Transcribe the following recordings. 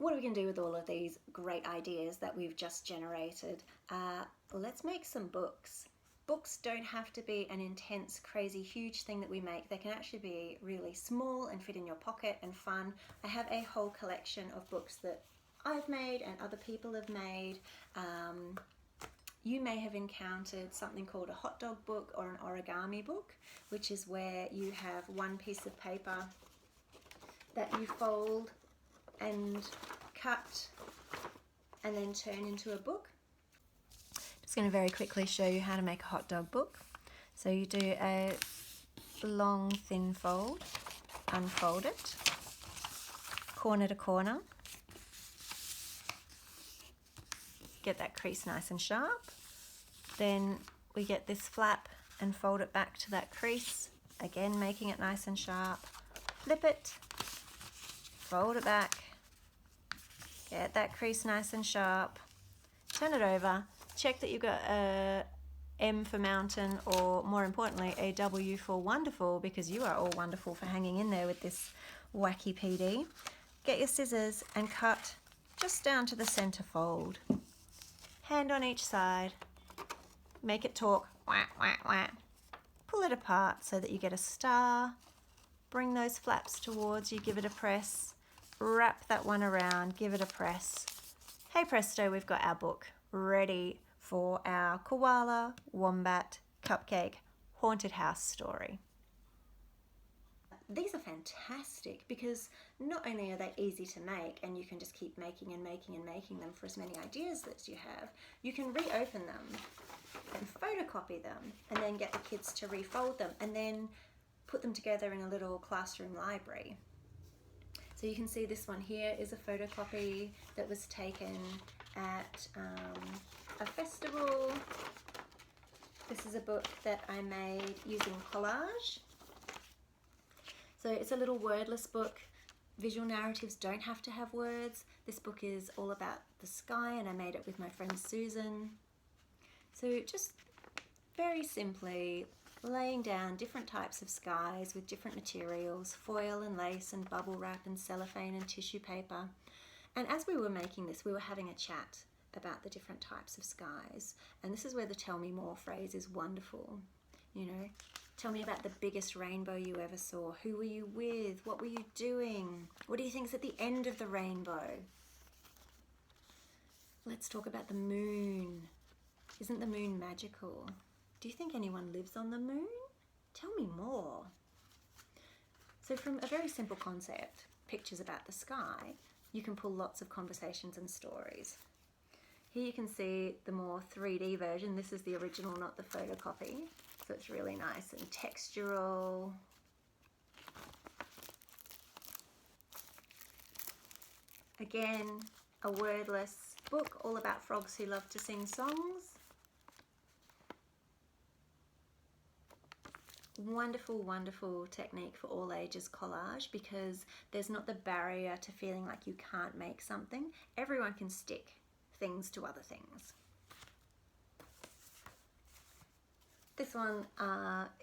what are we going to do with all of these great ideas that we've just generated? Let's make some books. Books don't have to be an intense, crazy, huge thing that we make. They can actually be really small and fit in your pocket and fun. I have a whole collection of books that I've made and other people have made. You may have encountered something called a hot dog book or an origami book, which is where you have one piece of paper that you fold and cut and then turn into a book. Just going to very quickly show you how to make a hot dog book. So you do a long thin fold, unfold it, corner to corner, get that crease nice and sharp. Then we get this flap and fold it back to that crease, again making it nice and sharp. Flip it, fold it back, get that crease nice and sharp, turn it over, check that you've got a M for mountain, or more importantly a W for wonderful, because you are all wonderful for hanging in there with this wacky PD. Get your scissors and cut just down to the center fold. Hand on each side, make it talk, wah, wah, wah. Pull it apart so that you get a star. Bring those flaps towards you, give it a press. Wrap that one around, give it a press. Hey presto, we've got our book ready for our koala, wombat, cupcake, haunted house story. These are fantastic because not only are they easy to make and you can just keep making and making and making them for as many ideas as you have, you can reopen them and photocopy them and then get the kids to refold them and then put them together in a little classroom library. So you can see this one here is a photocopy that was taken at a festival. This is a book that I made using collage. So it's a little wordless book. Visual narratives don't have to have words. This book is all about the sky and I made it with my friend Susan. So just very simply laying down different types of skies with different materials, foil and lace and bubble wrap and cellophane and tissue paper. And as we were making this, we were having a chat about the different types of skies. And this is where the tell me more phrase is wonderful. You know, tell me about the biggest rainbow you ever saw. Who were you with? What were you doing? What do you think's at the end of the rainbow? Let's talk about the moon. Isn't the moon magical? Do you think anyone lives on the moon? Tell me more. So from a very simple concept, pictures about the sky, you can pull lots of conversations and stories. Here you can see the more 3D version. This is the original, not the photocopy. So it's really nice and textural. Again, a wordless book all about frogs who love to sing songs. Wonderful, wonderful technique for all ages collage because there's not the barrier to feeling like you can't make something. Everyone can stick things to other things. This one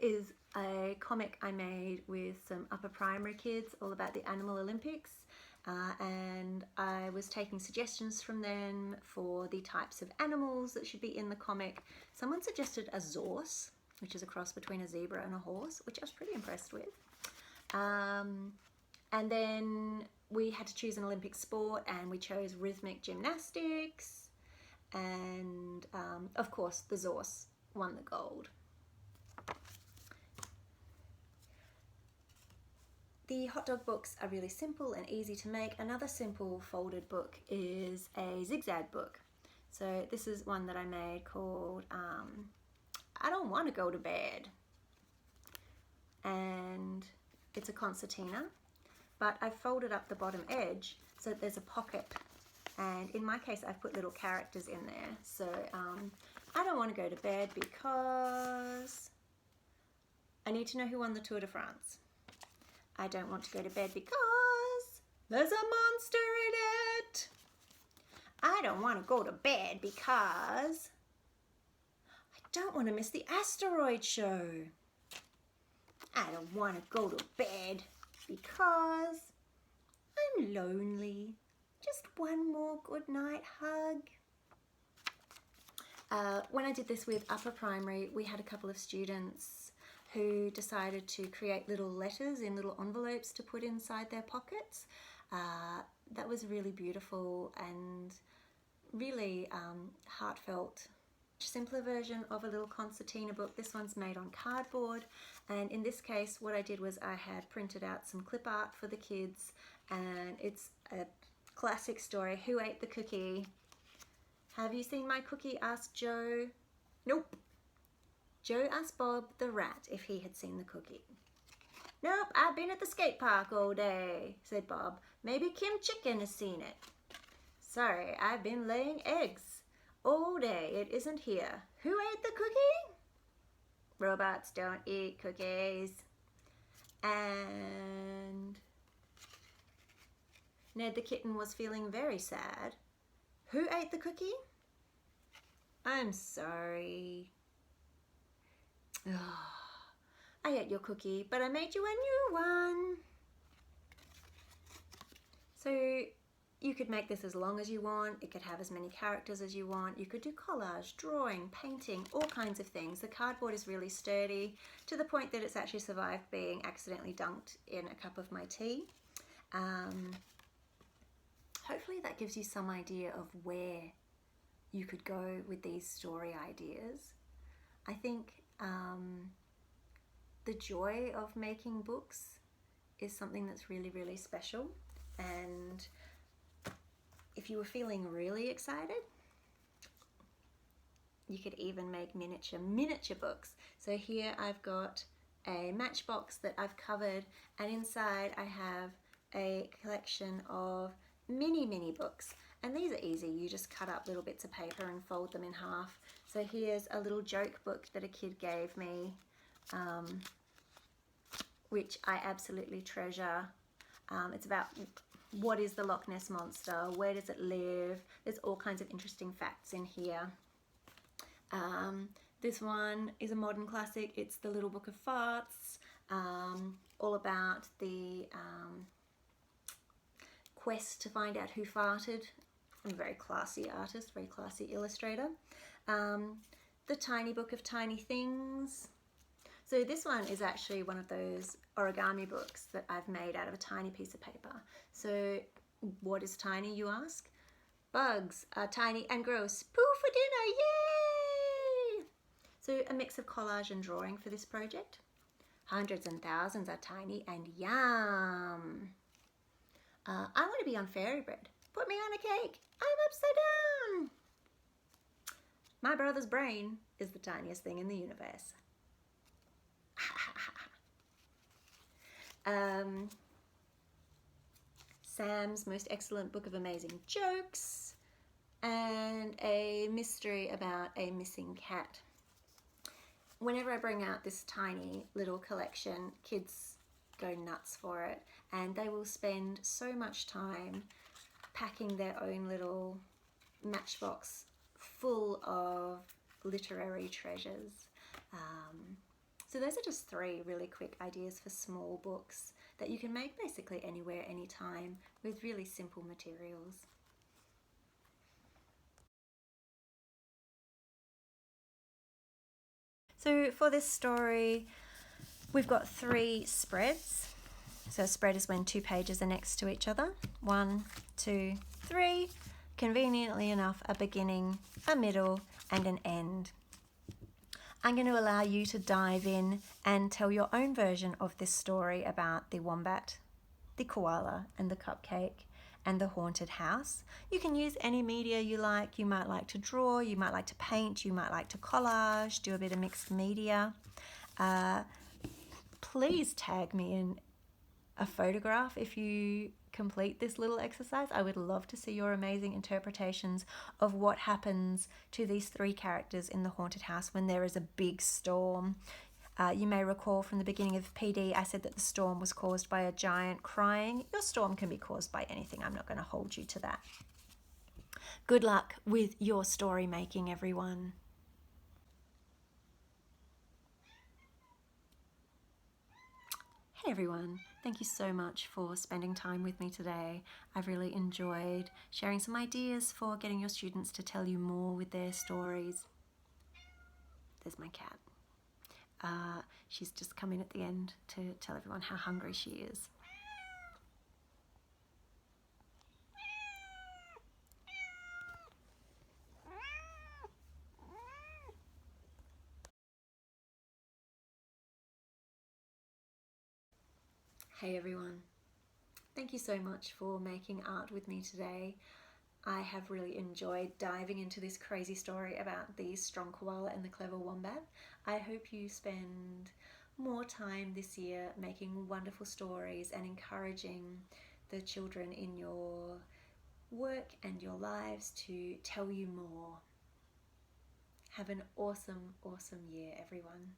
is a comic I made with some upper primary kids all about the Animal Olympics, and I was taking suggestions from them for the types of animals that should be in the comic. Someone suggested a zorse, which is a cross between a zebra and a horse, which I was pretty impressed with. And then we had to choose an Olympic sport and we chose rhythmic gymnastics, and of course the zorse won the gold. The hot dog books are really simple and easy to make. Another simple folded book is a zigzag book. So this is one that I made called I Don't Want to Go to Bed. And it's a concertina, but I've folded up the bottom edge so that there's a pocket. And in my case, I've put little characters in there. So I don't want to go to bed because I need to know who won the Tour de France. I don't want to go to bed because there's a monster in it. I don't want to go to bed because I don't want to miss the asteroid show. I don't want to go to bed because I'm lonely. Just one more good night hug. When I did this with upper primary, we had a couple of students who decided to create little letters in little envelopes to put inside their pockets. That was really beautiful and really heartfelt. Simpler version of a little concertina book. This one's made on cardboard, and in this case what I did was I had printed out some clip art for the kids, and it's a classic story. Who ate the cookie? Have you seen my cookie? Asked Joe. Nope. Joe asked Bob the rat if he had seen the cookie. Nope, I've been at the skate park all day, said Bob. Maybe Kim Chicken has seen it. Sorry, I've been laying eggs all day. It isn't here. Who ate the cookie? Robots don't eat cookies. And Ned the kitten was feeling very sad. Who ate the cookie? I'm sorry. Oh, I ate your cookie, but I made you a new one. So you could make this as long as you want. It could have as many characters as you want. You could do collage, drawing, painting, all kinds of things. The cardboard is really sturdy to the point that it's actually survived being accidentally dunked in a cup of my tea. Hopefully that gives you some idea of where you could go with these story ideas. I think the joy of making books is something that's really, really special. And if you were feeling really excited, you could even make miniature books. So here I've got a matchbox that I've covered, and inside I have a collection of mini books, and these are easy. You just cut up little bits of paper and fold them in half. So here's a little joke book that a kid gave me, which I absolutely treasure. It's about what is the Loch Ness Monster, where does it live. There's all kinds of interesting facts in here. This one is a modern classic. It's The Little Book of Farts, all about the quest to find out who farted. I'm a very classy artist, very classy illustrator. The Tiny Book of Tiny Things. So this one is actually one of those origami books that I've made out of a tiny piece of paper. So what is tiny, you ask? Bugs are tiny and gross. Poo for dinner, yay! So a mix of collage and drawing for this project. Hundreds and thousands are tiny and yum. I want to be on fairy bread. Put me on a cake. I'm upside down. My brother's brain is the tiniest thing in the universe. Sam's Most Excellent Book of Amazing Jokes, and a mystery about a missing cat. Whenever I bring out this tiny little collection, kids go nuts for it, and they will spend so much time packing their own little matchbox full of literary treasures. So those are just 3 really quick ideas for small books that you can make basically anywhere, anytime, with really simple materials. So for this story, we've got 3 spreads. So a spread is when 2 pages are next to each other. 1, 2, 3. Conveniently enough, a beginning, a middle, and an end. I'm going to allow you to dive in and tell your own version of this story about the wombat, the koala, and the cupcake, and the haunted house. You can use any media you like. You might like to draw, you might like to paint, you might like to collage, do a bit of mixed media. Please tag me in a photograph if you complete this little exercise. I would love to see your amazing interpretations of what happens to these 3 characters in the haunted house when there is a big storm. You may recall from the beginning of PD, I said that the storm was caused by a giant crying. Your storm can be caused by anything. I'm not going to hold you to that. Good luck with your story making, everyone. Hey everyone, thank you so much for spending time with me today. I've really enjoyed sharing some ideas for getting your students to tell you more with their stories. There's my cat. She's just come in at the end to tell everyone how hungry she is. Hey everyone, thank you so much for making art with me today. I have really enjoyed diving into this crazy story about the strong koala and the clever wombat. I hope you spend more time this year making wonderful stories and encouraging the children in your work and your lives to tell you more. Have an awesome, awesome year, everyone.